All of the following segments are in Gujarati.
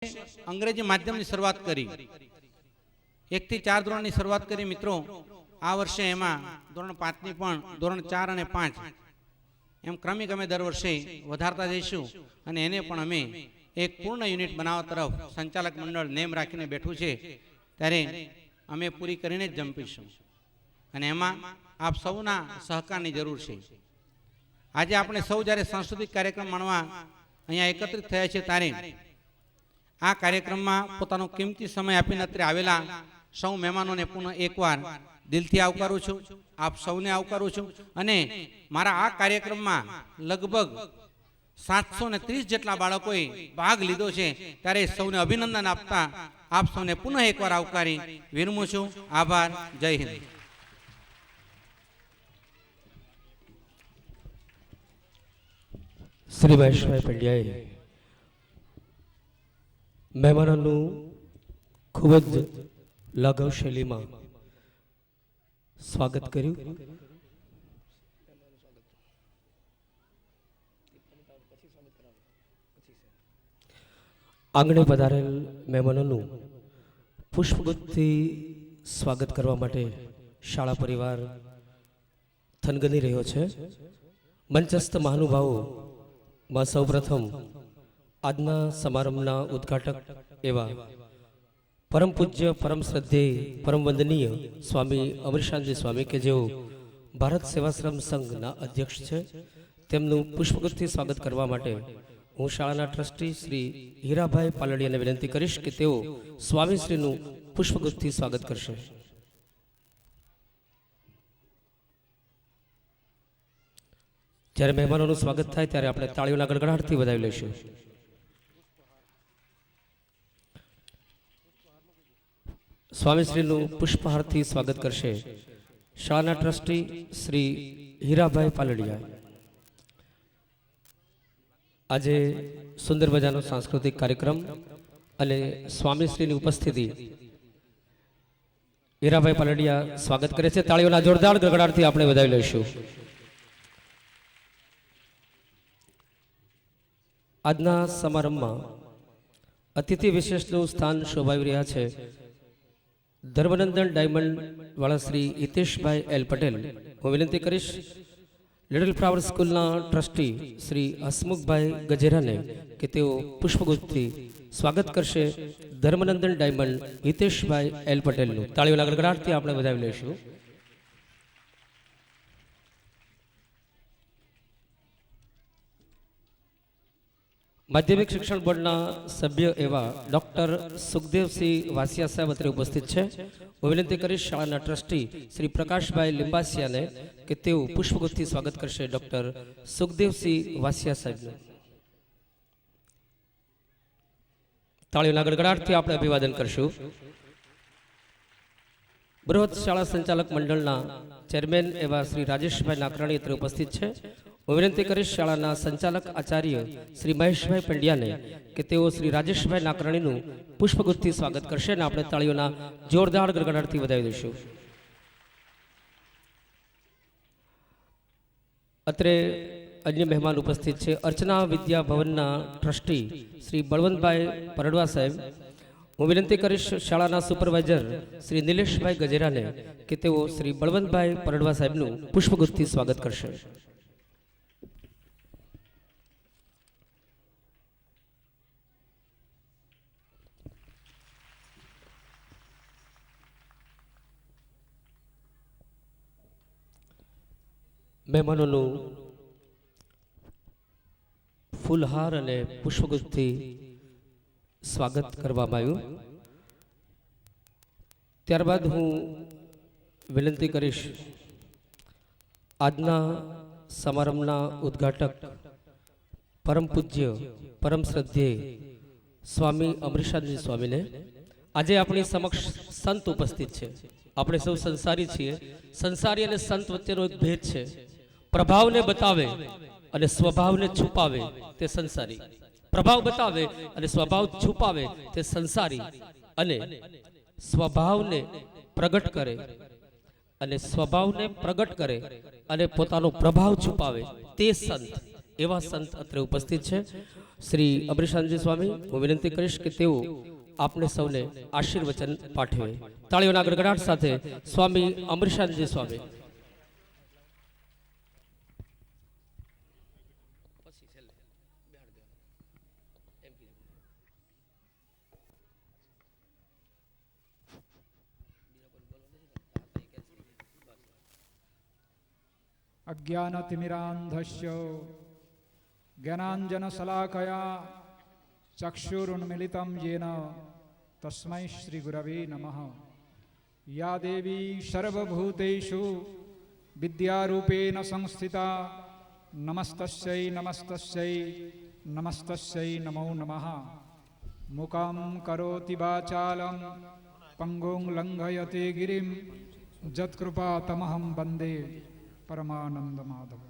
અંગ્રેજી માધ્યમની શરૂઆત કરી 1 થી 4 ધોરણની શરૂઆત કરી મિત્રો। આ વર્ષે એમાં ધોરણ 5 ની પણ ધોરણ 4 અને 5 એમ ક્રમિક અમે દર વર્ષે વધારતા જઈશું અને એને પણ અમે એક પૂર્ણ યુનિટ બનાવવા તરફ સંચાલક મંડળ નેમ રાખીને બેઠું છે, ત્યારે અમે પૂરી કરીને જ જંપીશું અને એમાં આપ સૌના સહકારની જરૂર છે। આજે આપણે સૌ જ્યારે સાંસ્કૃતિક કાર્યક્રમ માણવા અહીંયા એકત્રિત થયા છે ત્યારે આ કાર્યક્રમમાં પોતાનો કિંમતી સમય આપીને અત્રે આવેલા સૌ મહેમાનોને પુનઃ એકવાર દિલથી આવકારું છું, આપ સૌને આવકારું છું અને મારા આ કાર્યક્રમમાં લગભગ 730 જેટલા બાળકોએ ભાગ લીધો છે, ત્યારે સૌને અભિનંદન આપતા આપ સૌને પુનઃ એકવાર આવકારી વિરમું છું। આભાર, જય હિન્દ। શ્રી મહેશભાઈ પંડ્યાએ મહેમાનોનું ખૂબ જ લઘુ શૈલીમાં સ્વાગત કર્યું। આંગણે પધારેલ મહેમાનોનું પુષ્પગુચ્છથી સ્વાગત કરવા માટે શાળા પરિવાર થનગની રહ્યો છે। મંચસ્થ મહાનુભાવો માં સૌપ્રથમ આજના સમારંભના ઉદ્ઘાટક એવા પરમ પૂજ્ય પરમ શ્રદ્ધેય પરમ વંદનીય સ્વામી અમરીશાનંદ સ્વામી કે જેઓ ભારત સેવાશ્રમ સંઘના અધ્યક્ષ છે, તેમનું પુષ્પગુચ્છથી સ્વાગત કરવા માટે હું શાળાના ટ્રસ્ટી શ્રી હીરાભાઈ પાલડિયાને વિનંતી કરીશ કે તેઓ સ્વામીશ્રીનું પુષ્પગુચ્છથી સ્વાગત કરશે। જ્યારે મહેમાનોનું સ્વાગત થાય ત્યારે આપણે તાળીઓના ગડગડાટથી વધાવી લઈશું। સ્વામીશ્રીનું પુષ્પહારથી સ્વાગત કરશે શાળાના ટ્રસ્ટી શ્રી હીરાભાઈ પાલડિયા। આજે સુંદર મજાનો સાંસ્કૃતિક કાર્યક્રમ અને સ્વામીશ્રીની ઉપસ્થિતિ હીરાભાઈ પાલડિયા સ્વાગત કરે છે, તાળીઓના જોરદાર ગડગડાટથી આપણે વધાવી લઈશું। આજના સમારંભમાં અતિથિ વિશેષનું સ્થાન શોભાવી રહ્યા છે ધર્મનંદન ડાયમંડ વાળા શ્રી હિતેશભાઈ એલ પટેલ। હું વિનંતી કરીશ લિટલ ફ્લાવર સ્કૂલના ટ્રસ્ટી શ્રી હસમુખભાઈ ગજેરાને કે તેઓ પુષ્પગુચ્છથી સ્વાગત કરશે ધર્મનંદન ડાયમંડ હિતેશભાઈ એલ પટેલનું। તાળીઓના ગડગડાટથી આપણે વધાવી લઈશું। માધ્યમિક શિક્ષણ બોર્ડના સભ્ય એવા ડોક્ટર સુખદેવસિંહ વાસિયા સાહેબ અત્રે ઉપસ્થિત છે। હું વિનંતી કરીશ શાળાના ટ્રસ્ટી શ્રી પ્રકાશભાઈ લિંબાસિયાને કે તેઓ પુષ્પગુચ્છથી સ્વાગત કરશે ડોક્ટર સુખદેવસિંહ વાસિયા સાહેબને। તાળીઓના ગડગડાટથી આપણે અભિવાદન કરશું। બૃહદ શાળા સંચાલક મંડળના ચેરમેન એવા શ્રી રાજેશભાઈ નાકરાણી અત્રે ઉપસ્થિત છે। હું વિનંતી કરીશ શાળાના સંચાલક આચાર્ય શ્રી મહેશભાઈ પંડ્યાને કે તેઓ શ્રી રાજેશભાઈ નાકરાણીનું પુષ્પગુચ્છથી સ્વાગત કરશે અને આપણે તાળીઓના જોરદાર ગડગડાટથી વધાવી દઈશું। અત્રે અન્ય મહેમાન ઉપસ્થિત છે અર્ચના વિદ્યા ભવનના ટ્રસ્ટી શ્રી બળવંતભાઈ પરડવા સાહેબ। હું વિનંતી કરીશ શાળાના સુપરવાઇઝર શ્રી નિલેશભાઈ ગજેરાને કે તેઓ શ્રી બળવંતભાઈ પરડવા સાહેબનું પુષ્પગુચ્છથી સ્વાગત કરશે। મહેમાનોનું ફૂલહાર અને પુષ્પગુચ્છથી સ્વાગત કરવામાં આવ્યું। ત્યારબાદ હું વિનંતી કરીશ આજના સમારંભના ઉદ્ઘાટક પરમ પૂજ્ય પરમ શ્રદ્ધેય સ્વામી અમરીશાનંદ સ્વામીને। આજે આપણી સમક્ષ સંત ઉપસ્થિત છે। આપણે સૌ સંસારી છીએ। સંસારી અને સંત વચ્ચેનો એક ભેદ છે। પ્રભાવને બતાવે અને સ્વભાવને છુપાવે તે સંસારી, પ્રભાવ બતાવે અને સ્વભાવ છુપાવે તે સંસારી, અને સ્વભાવને પ્રગટ કરે અને સ્વભાવને પ્રગટ કરે અને પોતાનો પ્રભાવ છુપાવે તે સંત। એવા સંત અત્રે ઉપસ્થિત છે। શ્રી અમરીશાનજી સ્વામી હું વિનંતી કરીશ કે તેઓ આપને સૌને આશીર્વચન પાઠવે. તાળીઓના ગડગડાટ સાથે સ્વામી અમરીશાનજી સ્વામી. अज्ञानतिमिरान्धस्य ज्ञानाञ्जनशलाकया चक्षुरुन्मिलितं येन तस्मै श्रीगुरवे नमः. या देवी सर्वभूतेषु विद्यारूपेण संस्थिता नमस्तस्यै नमस्तस्यै नमस्तस्यै नमो नमः. मुखं करोति वाचालं पङ्गुं लङ्घयते गिरिं यत्कृपातमहं वन्दे परमानंद माधव.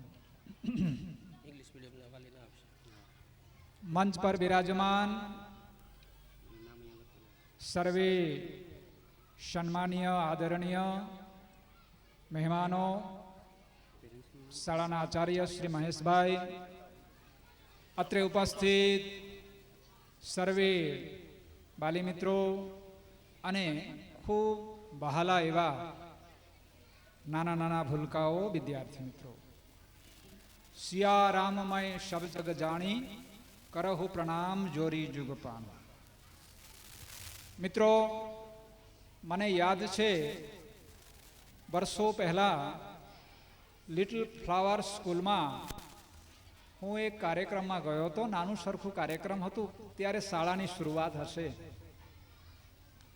मंच पर विराजमान सर्वे सम्मानीय आदरणीय मेहमानों, शाळाना आचार्य श्री महेशभाई, अत्रे उपस्थित सर्वे बाली मित्रों અને ખૂબ બહાલા એવા નાના નાના ભૂલકાઓ વિદ્યાર્થી મિત્રો, સિયા રામમય શબ જગ જાણી કરહુ પ્રણામ જોરી જુગ પાન. મિત્રો, મને યાદ છે વર્ષો પહેલા લિટલ ફ્લાવર સ્કૂલમાં હું એક કાર્યક્રમમાં ગયો હતો. નાનું સરખું કાર્યક્રમ હતું, ત્યારે શાળાની શરૂઆત હશે.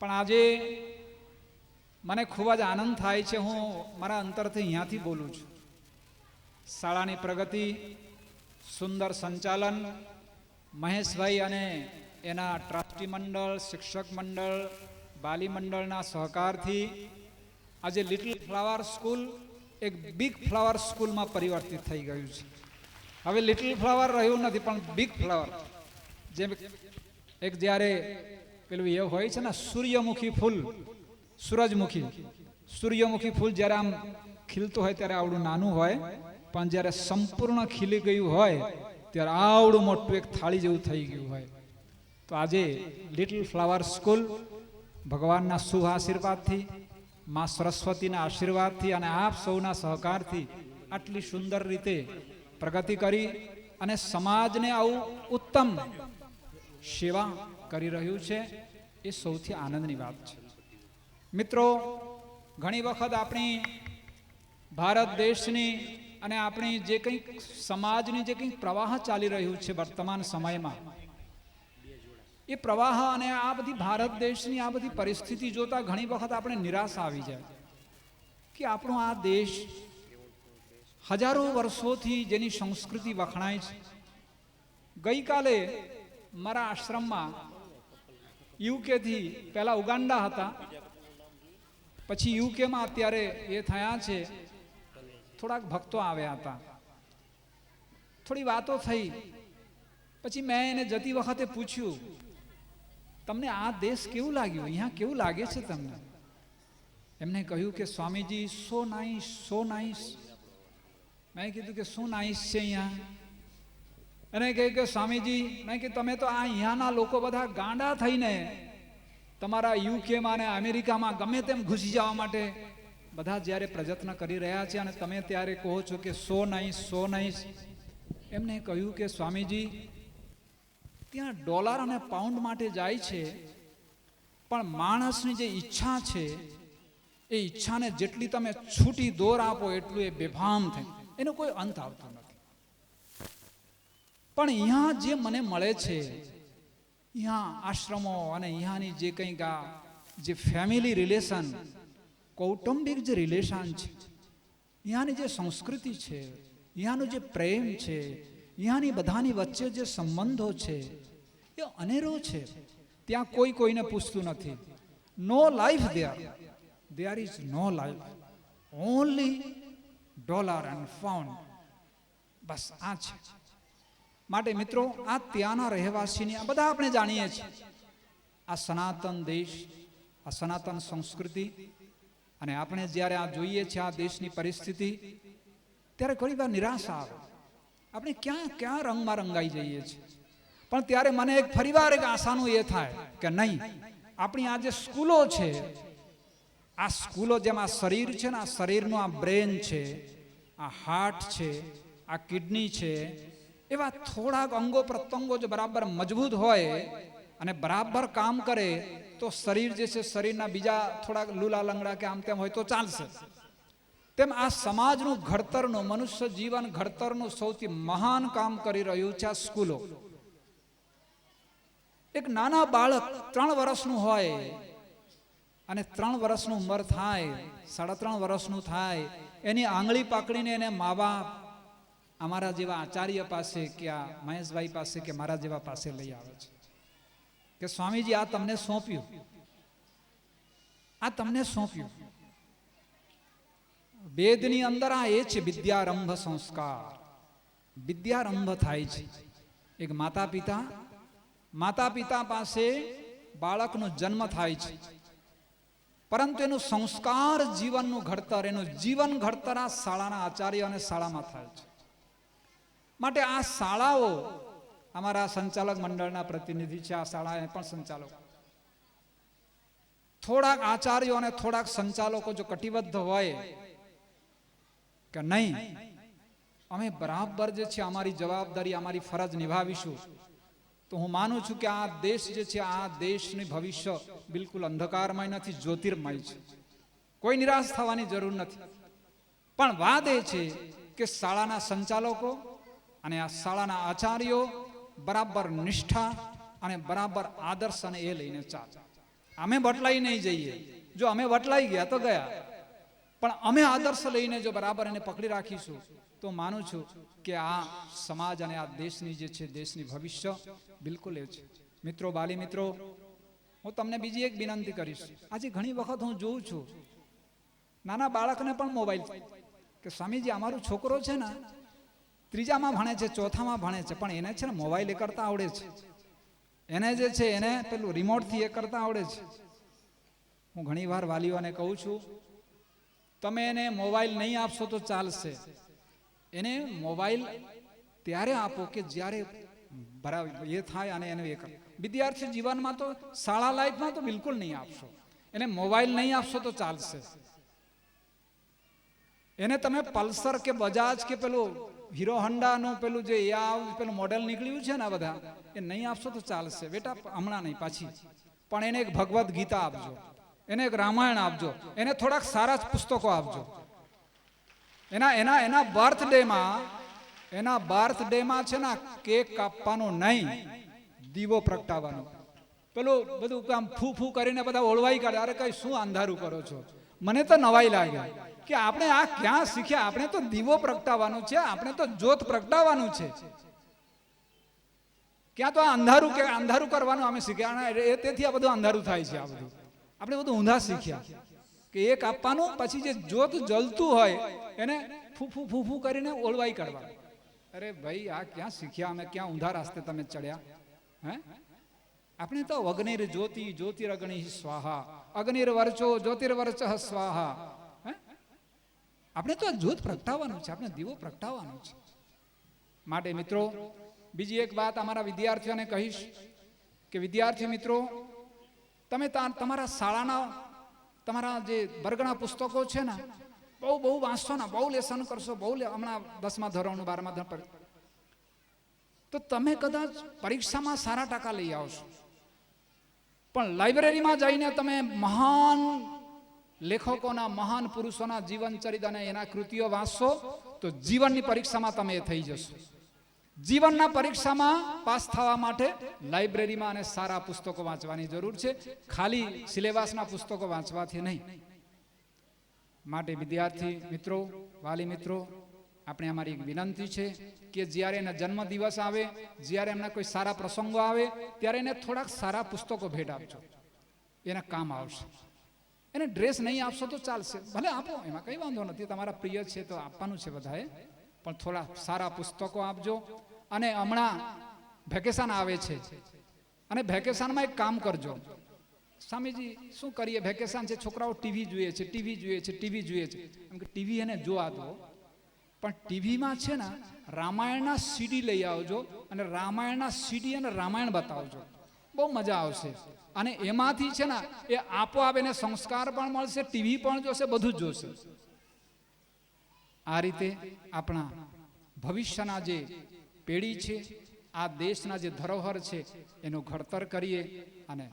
પણ આજે મને ખૂબ જ આનંદ થાય છે. હું મારા અંતરથી અહીંયાથી બોલું છું. શાળાની પ્રગતિ, સુંદર સંચાલન, મહેશભાઈ અને એના ટ્રસ્ટી મંડળ, શિક્ષક મંડળ, બાલી મંડળના સહકારથી આજે લિટલ ફ્લાવર સ્કૂલ એક બિગ ફ્લાવર સ્કૂલમાં પરિવર્તિત થઈ ગયું છે. હવે લિટલ ફ્લાવર રહ્યું નથી, પણ બિગ ફ્લાવર. જેમ એક જ્યારે પેલું એ હોય છે ને, સૂર્યમુખી ફૂલ, સૂર્યમુખી ફૂલ જ્યારે આમ ખીલતું હોય ત્યારે આવડું નાનું હોય, પણ જ્યારે સંપૂર્ણ ખીલી ગયું હોય ત્યારે આવડું મોટું એક થાળી જેવું થઈ ગયું હોય. તો આજે લિટલ ફ્લાવર સ્કૂલ ભગવાનના શુભ આશીર્વાદથી, મા સરસ્વતીના આશીર્વાદથી અને આપ સૌના સહકારથી આટલી સુંદર રીતે પ્રગતિ કરી અને સમાજને આવું ઉત્તમ સેવા કરી રહ્યું છે, એ સૌથી આનંદની વાત છે. મિત્રો, ઘણી વખત આપણી ભારત દેશની અને આપણી જે કંઈક સમાજની જે કંઈક પ્રવાહ ચાલી રહ્યું છે વર્તમાન સમયમાં, એ પ્રવાહ અને આ બધી ભારત દેશની આ બધી પરિસ્થિતિ જોતા ઘણી વખત આપણે નિરાશા આવી જાય કે આપણો આ દેશ હજારો વર્ષોથી જેની સંસ્કૃતિ વખણાય છે. ગઈકાલે મારા આશ્રમમાં યુકેથી, પહેલા ઉગાન્ડા હતા, પછી યુકેમાં અત્યારે એ થયા છે, થોડાક ભક્તો આવ્યા હતા. થોડી વાતો થઈ, પછી મેં એને જતી વખતે પૂછ્યું, તમને આ દેશ કેવું લાગ્યું, અહીંયા કેવું લાગે છે તમને? એમને કહ્યું કે સ્વામીજી સો નાઇસ, સો નાઇસ. મેં કીધું કે શું નાઇસ છે અહીંયા? એને કહ્યું કે સ્વામીજી, મેં કે તમે તો આ અહીંયાના લોકો બધા ગાંડા થઈને તમારા યુકેમાં અને અમેરિકામાં ગમે તેમ ઘૂસી જવા માટે બધા જ્યારે પ્રયત્ન કરી રહ્યા છે અને તમે ત્યારે કહો છો કે સો નાઇસ, સો નાઇસ. એમને કહ્યું કે સ્વામીજી, ત્યાં ડોલર અને પાઉન્ડ માટે જાય છે, પણ માણસની જે ઈચ્છા છે એ ઈચ્છાને જેટલી તમે છૂટી દોર આપો એટલું એ બેફામ થાય, એનો કોઈ અંત આવતો નથી. પણ અહીંયા જે મને મળે છે, અહીંયા આશ્રમો અને અહીંયાની જે કંઈક આ જે ફેમિલી રિલેશન, કૌટુંબિક જે રિલેશન છે, અહીંયાની જે સંસ્કૃતિ છે, અહીંયાનો જે પ્રેમ છે, અહીંયાની બધાની વચ્ચે જે સંબંધો છે, એ અનેરો છે. ત્યાં કોઈ કોઈને પૂછતું નથી. No life there is no life, only dollar and pound. બસ આ છે. માટે મિત્રો, આ ત્યાંના રહેવાસીની આ બધા આપણે જાણીએ છીએ, આ સનાતન દેશ, આ સનાતન સંસ્કૃતિ, અને આપણે જ્યારે આ જોઈએ છીએ આ દેશની પરિસ્થિતિ, ત્યારે ઘણી વાર નિરાશા આવે. આપણે ક્યાં ક્યાં રંગમાં રંગાઈ જઈએ છીએ. પણ ત્યારે મને એક ફરીવાર એક આશાનું એ થાય કે નહીં, આપણી આ જે સ્કૂલો છે, આ સ્કૂલો જેમ આ શરીર છે ને, આ શરીરનું આ બ્રેન છે, આ હાર્ટ છે, આ કિડની છે, એવા થોડાક અંગો પ્રત્યંગો જો બરાબર મજબૂત હોય અને બરાબર કામ કરે તો શરીર જે છે, શરીરના બીજા થોડાક લૂલા લંગડા કે આમ તેમ હોય તો ચાલશે. તેમ આ સમાજનું ઘડતરનું, મનુષ્ય જીવન ઘડતરનું સૌથી મહાન કામ કરી રહ્યું છે આ સ્કૂલો. એક નાના બાળક 3 વર્ષનું હોય અને 3 વર્ષનું ઉંમર થાય, 3.5 વર્ષનું થાય, એની આંગળી પકડીને એને મા બાપ અમારા જેવા આચાર્ય પાસે કે આ મહેશભાઈ પાસે કે મારા જેવા પાસે લઈ આવે છે કે સ્વામીજી આ તમને સોંપ્યું, આ તમને સોંપ્યું. વેદની અંદર આ એ છે વિદ્યારંભ સંસ્કાર. વિદ્યારંભ થાય છે એક માતા પિતા પાસે બાળકનો જન્મ થાય છે, પરંતુ એનું સંસ્કાર જીવનનું ઘડતર, એનું જીવન ઘડતર આ શાળાના આચાર્ય અને શાળામાં થાય છે. માટે આ શાળાઓ, અમારા સંચાલક મંડળના પ્રતિનિધિ છે, આ શાળાએ પણ સંચાલક, થોડાક આચાર્યો અને થોડાક સંચાલકો જો કટિબદ્ધ હોય કે નહીં અમે બરાબર જે છે અમારી જવાબદારી, અમારી ફરજ નિભાવીશું, તો હું માનું છું કે આ દેશ જે છે, આ દેશનું ભવિષ્ય બિલકુલ અંધકારમય નથી, જ્યોતિર્મય છે. કોઈ નિરાશ થવાની જરૂર નથી. પણ વાત એ છે કે શાળાના સંચાલકો અને આ શાળાના આચાર્યો બરાબર નિષ્ઠા અને બરાબર આદર્શ અને એ લઈને ચાલે. અમે બટલાઈ નહીં જઈએ. જો અમે બટલાઈ ગયા તો ગયા, પણ અમે આદર્શ લઈને જો બરાબર એને પકડી રાખીશું તો માનું છું કે આ સમાજ અને આ દેશની જે છે, દેશની ભવિષ્ય બિલકુલ એ છે. મિત્રો, બાલી મિત્રો, હું તમને બીજી એક વિનંતી કરીશ. આજે ઘણી વખત હું જોઉં છું નાના બાળકને પણ મોબાઈલ, કે સ્વામીજી અમારો છોકરો છે ને 3જામાં ભણે છે, 4થામાં ભણે છે, પણ એને છે ને મોબાઈલ એ કરતા આવડે છે, એને જે છે એને પેલું રિમોટથી એ કરતા આવડે છે. હું ઘણી વાર વાલીઓને કહું છું, તમે એને મોબાઈલ નહીં આપશો તો ચાલશે. એને મોબાઈલ ત્યારે આપો કે જ્યારે બરાબર એ થાય અને એને એ કરે. વિદ્યાર્થી જીવનમાં તો, શાળા લાઈફમાં તો બિલકુલ નહીં આપશો. એને મોબાઈલ નહીં આપશો તો ચાલશે. એને તમે પલ્સર કે બજાજ કે પેલું હીરો હોન્ડાનું પેલું જે પેલું મોડેલ નીકળ્યું છે ને બધા, એ નહીં આપશો તો ચાલશે. બેટા હમણાં નહીં, પાછી. પણ એને એક ભગવદ્ ગીતા આપજો, એને એક રામાયણ આપજો, એને થોડાક સારા પુસ્તકો આપજો. એના બર્થડેમાં છે ને કેક કાપવાનો નહીં, દીવો પ્રગટાવવાનો. પેલું બધું કામ ફૂ કરીને બધા ઓળવાઈ કાઢે. અરે કઈ શું અંધારું કરો છો? મને તો નવાઈ લાગે કે આપણે આ ક્યાં શીખ્યા? આપણે તો દીવો પ્રગટાવવાનું છે, આપણે તો જ્યોત પ્રગટાવવાનું છે. ક્યાં તો આ અંધારું કરવાનું અમે શીખ્યા, તેથી આ બધું અંધારું થાય છે. આ બધું આપણે બધું ઊંધા શીખ્યા કે એક આપવાનું, પછી જે જ્યોત જલતું હોય એને ફૂ કરીને ઓળવાઈ કાઢવા. અરે ભાઈ, આ ક્યાં શીખ્યા અમે? ક્યાં ઊંધા રાસ્તે તમે ચડ્યા? હે, આપણે તો અગ્નિર જ્યોતિ જ્યોતિરગ્નિ સ્વાહા, અગ્નિર વર્ચો જ્યોતિર્વર્ચ સ્વાહા. આપણે તો આ જ્યોત પ્રગટાવવાનું છે, આપણે દીવો પ્રગટાવવાનો છે. માટે મિત્રો, બીજી એક વાત અમારા વિદ્યાર્થીઓને કહીશ કે વિદ્યાર્થી મિત્રો, તમે તમારા શાળાના, તમારા જે વર્ગના પુસ્તકો છે ને, બહુ વાંચશો ને, બહુ લેસન કરશો, હમણાં 10મા ધોરણનું 12મા ધોરણ, તો તમે કદાચ પરીક્ષામાં સારા ટકા લઈ આવશો. પણ લાઇબ્રેરીમાં જઈને તમે મહાન લેખકોના, મહાન પુરુષોના જીવન ચરિત્ર અને એના કૃતિઓ વાંચશો તો જીવનની પરીક્ષામાં તમે થઈ જશો. જીવનના પરીક્ષામાં પાસ થવા માટે લાઇબ્રેરીમાં અને સારા પુસ્તકો વાંચવાની જરૂર છે, ખાલી સિલેબસના પુસ્તકો વાંચવાથી નહીં. માટે વિદ્યાર્થી મિત્રો, વાલી મિત્રો, આપણે અમારી એક વિનંતી છે કે જ્યારે એના જન્મદિવસ આવે, જ્યારે એમના કોઈ સારા પ્રસંગો આવે, ત્યારે એને થોડાક સારા પુસ્તકો ભેટ આપજો, એના કામ આવશે. એને ડ્રેસ નહીં આપશો તો ચાલશે, ભલે આપો, એમાં કંઈ વાંધો નથી, તમારા પ્રિય છે તો આપવાનું છે બધાએ, પણ થોડા સારા પુસ્તકો આપજો. અને હમણાં વેકેશન આવે છે, અને વેકેશનમાં એક કામ કરજો. સ્વામીજી શું કરીએ, વેકેશન છે, છોકરાઓ ટીવી જોઈએ છે, એમ કે ટીવી એને જોવા દો, પણ ટીવીમાં છે ને રામાયણના સીડી લઈ આવજો અને રામાયણના સીડી અને રામાયણ બતાવજો, બહુ મજા આવશે. અને એમાંથી છે ને એ આપોઆપ એને સંસ્કાર પણ મળશે, ટીવી પણ જોશે, બધું જ જોશે. આ રીતે આપણા ભવિષ્યના જે પેઢી છે, આ દેશના જે ધરોહર છે એનું ઘડતર કરીએ. અને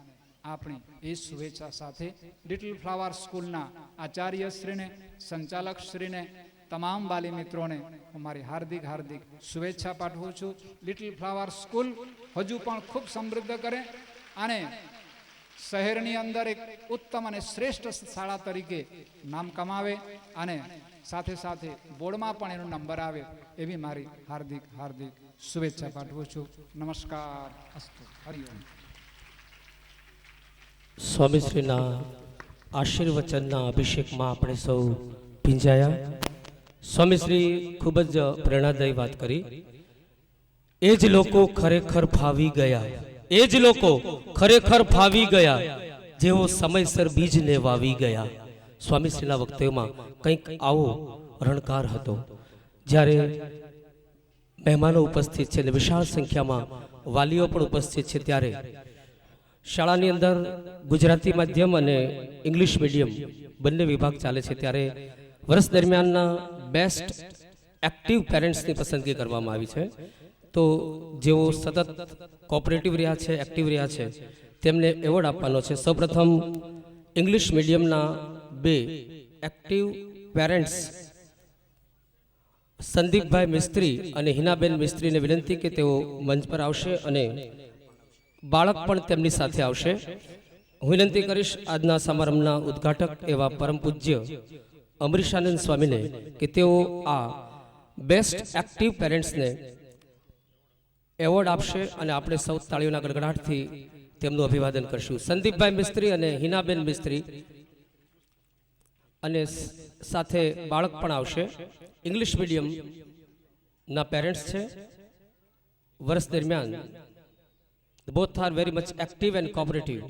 આપણી એ શુભેચ્છા સાથે લિટલ ફ્લાવર સ્કૂલના આચાર્યશ્રીને, સંચાલકશ્રીને, તમામ બાલી મિત્રોને હું મારી હાર્દિક હાર્દિક શુભેચ્છા પાઠવું છું. લિટલ ફ્લાવર સ્કૂલ હજુ પણ ખૂબ સમૃદ્ધ કરે અને શહેરની અંદર એક ઉત્તમ અને શ્રેષ્ઠ શાળા તરીકે નામ કમાવે અને સાથે સાથે બોર્ડમાં પણ એનો નંબર આવે એવી મારી હાર્દિક હાર્દિક શુભેચ્છા પાઠવું છું. નમસ્કાર, અસ્તુ, હરિઓમ. સ્વામીશ્રીના આશીર્વચનના અભિષેકમાં આપણે સૌ ભીંજાયા. સ્વામીશ્રી ખૂબ જ પ્રેરણાદાયી વાત કરી. એ જ લોકો ખરેખર ફાવી ગયા, એ જ લોકો ખરેખર ફાવી ગયા જેઓ સમયસર બીજને વાવી ગયા. સ્વામીશ્રીના વક્તવ્યમાં કંઈક આવો રણકાર હતો. જ્યારે મહેમાનો ઉપસ્થિત છે અને વિશાળ સંખ્યામાં વાલીઓ પણ ઉપસ્થિત છે, ત્યારે શાળાની અંદર ગુજરાતી માધ્યમ અને ઇંગ્લિશ મીડિયમ બંને વિભાગ ચાલે છે. ત્યારે વર્ષ દરમિયાનના બેસ્ટ એક્ટિવ પેરેન્ટ્સની પસંદગી કરવામાં આવી છે. તો જેઓ સતત કોઓપરેટિવ રહ્યા છે, એક્ટિવ રહ્યા છે, તેમને એવોર્ડ આપવાનો છે. સૌપ્રથમ ઇંગ્લિશ મીડિયમના 2 એક્ટિવ પેરેન્ટ્સ સંદીપભાઈ મિસ્ત્રી અને હિનાબેન મિસ્ત્રીને વિનંતી કે તેઓ મંચ પર આવશે અને બાળક પણ તેમની સાથે આવશે. હું વિનંતી કરીશ આજના સમારંભના ઉદ્ઘાટક એવા પરમ પૂજ્ય અમરીશાનંદ સ્વામીને કે તેઓ આ બેસ્ટ એક્ટિવ પેરેન્ટ્સને એવોર્ડ આપશે અને આપણે સૌ તાળીઓના ગડગડાટથી તેમનું અભિવાદન કરશું. સંદીપભાઈ મિસ્ત્રી અને હિનાબેન મિસ્ત્રી અને સાથે બાળક પણ આવશે. ઇંગ્લિશ મીડિયમના પેરેન્ટ્સ છે. વર્ષ દરમિયાન both are very much active and cooperative.